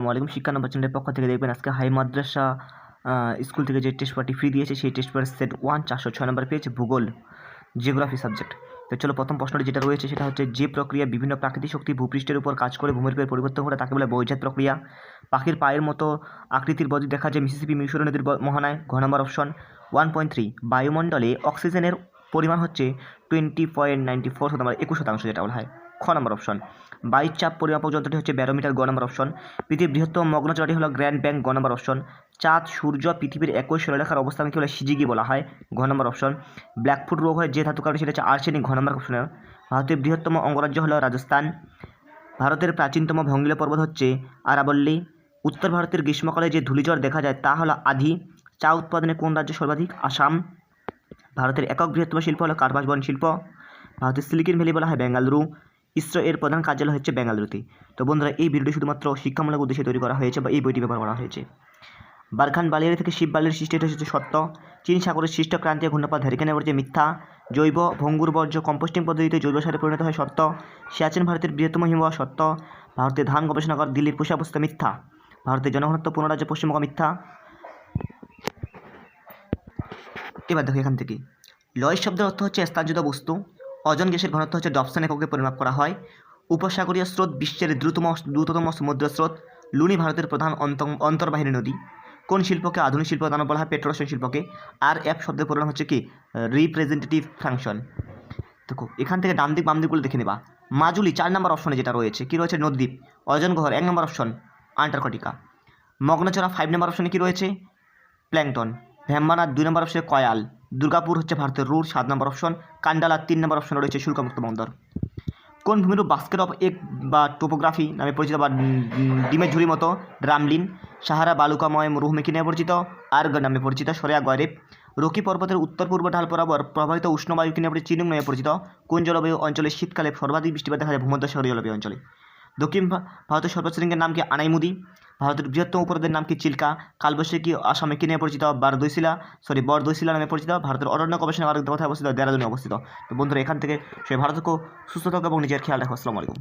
আসসালামু শিক্ষা নম্বর চ্যানেলের পক্ষ থেকে দেখবেন আজকে হাই মাদ্রাসা স্কুল থেকে যে টেস্ট পেপারটি ফ্রি দিয়েছে সেই টেস্ট পেপার সেট 1 406 নম্বর পেয়েছে ভূগোল জিওগ্রাফি সাবজেক্ট। তো চলো প্রথম প্রশ্নটি যেটা রয়েছে সেটা হচ্ছে যে প্রক্রিয়া বিভিন্ন প্রাকৃতিক শক্তি ভূপৃষ্ঠের উপর কাজ করে ভূমিরূপের পরিবর্তন করে তাকে বলে বহির্জাত প্রক্রিয়া। পাখির পায়ের মতো আকৃতির বদ্বীপ দেখা যায় মিসিসিপি মিশরি নদীর মোহনায়। ঘ নম্বর অপশন। 1.3 বায়ুমণ্ডলে অক্সিজেনের পরিমাণ হচ্ছে 20.94 শতাংশ 21% যেটা বলা হয়। খ নম্বর অপশন। বায়ুর চাপ পরিমাপক যন্ত্রটি হচ্ছে ব্যারোমিটার। গ নম্বর অপশন। পৃথিবীর বৃহত্তম মগ্নচরটি হলো গ্র্যান্ড ব্যাংক। গ নম্বর অপশন। চাঁদ সূর্য পৃথিবীর একই সরলরেখার অবস্থানকে বলে সিজিগি বলা হয়। ঘ নম্বর অপশন। ব্ল্যাকফুট রোগ হয় যে ধাতু কারণে সেটা হচ্ছে আর্সেনিক। ঘ নম্বর অপশন। ভারতের বৃহত্তম অঙ্গরাজ্য হলো রাজস্থান। ভারতের প্রাচীনতম ভঙ্গিলা পর্বত হচ্ছে আরাবল্লী। উত্তর ভারতের গ্রীষ্মকালে যে ধূলিঝড় দেখা যায় তা হলো আধি। চা উৎপাদনে কোন রাজ্য সর্বাধিক? আসাম। ভারতের একক বৃহত্তম শিল্প হলো কার্পাস বন শিল্প। ভারতের সিলিকন ভ্যালি বলা হয় বেঙ্গালুরু। ইসরো এর প্রধান কার্যালয় হচ্ছে বেঙ্গালুরুতে। তো বন্ধুরা এই ভিডিওটি শুধুমাত্র শিক্ষামূলক উদ্দেশ্যে তৈরি করা হয়েছে বা এই বইটি ব্যবহার করা হয়েছে। বারখান বালিয়ারি থেকে শিব বালির সৃষ্টি হচ্ছে সত্য। চীন সাগরের সৃষ্ট ক্রান্তীয় ঘূর্ণাপাত হ্যারিকেনের বর্জ্য মিথ্যা। জৈব ভঙ্গুর বর্জ্য কম্পোস্টিং পদ্ধতিতে জৈব সারে পরিণত হয় সত্য। সিয়াচেন ভারতের বৃহত্তম হিমবাহ সত্য। ভারতের ধান গবেষণাগার দিল্লির পুষা অবস্থা মিথ্যা। ভারতের জনঘনত্ব 15 রাজ্য পশ্চিমবঙ্গ মিথ্যা। এবার দেখো এখান থেকে লয় শব্দের অর্থ হচ্ছে স্থানচ্যুত বস্তু। অজন গ্যাসের ঘনত্ব হচ্ছে ডবসন এককে পরিমাপ করা হয়। উপসাগরীয় স্রোত বিশ্বের দ্রুততম সমুদ্র স্রোত। লুনি ভারতের প্রধান অন্তর্বাহিনী নদী। কোন শিল্পকে আধুনিক শিল্প দান বলা হয়? পেট্রোরসায়ন শিল্পকে। আর এফ শব্দের পরিমাণ হচ্ছে কি রিপ্রেজেন্টেটিভ ফাংশন। দেখো এখান থেকে ডান দিক বাম দিকগুলো দেখে নেবা। মাজুলি 4 নম্বর অপশনে যেটা রয়েছে কি রয়েছে? নদীদ্বীপ। অজনগহর 1 নম্বর অপশন আন্টার্কটিকা। মগ্নচড়া 5 নম্বর অপশনে কি রয়েছে? প্ল্যাংটন। ভেম্বানাথ 2 নম্বর অপশনে কয়াল। দুর্গাপুর হচ্ছে ভারতের রুট 7 নম্বর অপশন। কান্ডালা 3 নম্বর অপশনে রয়েছে শুল্কমুক্ত বন্দর। কোন ভূমিরূপ বাস্কেট অফ এগ বা টোপোগ্রাফি নামে পরিচিত বা ডিমের ঝুড়ির মতো? ড্রামলিন। সাহারা বালুকাময় মরুভূমি কি নামে পরিচিত? আর্গ নামে পরিচিত। সরিয়া গয়রেব। রকি পর্বতের উত্তর পূর্ব ঢাল বরাবর প্রবাহিত উষ্ণবায়ু কি নামে পরিচিত? চিনুক নামে পরিচিত। কোন জলবায়ু অঞ্চলে শীতকালে সর্বাধিক বৃষ্টিপাত দেখা যায়? ভূমধ্যসাগরীয় জলবায়ু অঞ্চলে। দক্ষিণ ভারতের সর্বোচ্চ শৃঙ্গের নাম কি? আনাইমুদি। ভারতের বৃহত্তম উপহ্রদের নাম কি? চিল্কা। কালবৈশাখী আসামে কি নামে পরিচিত? বরদৈশিলা নামে পরিচিত। ভারতের অরণ্য গবেষণাগার কোথায় অবস্থিত? দেহরাদুনে অবস্থিত। তো বন্ধুরা এখান থেকে সে ভারতকে সুস্থ থাকো এবং নিজের খেয়াল রাখো। আসসালামু আলাইকুম।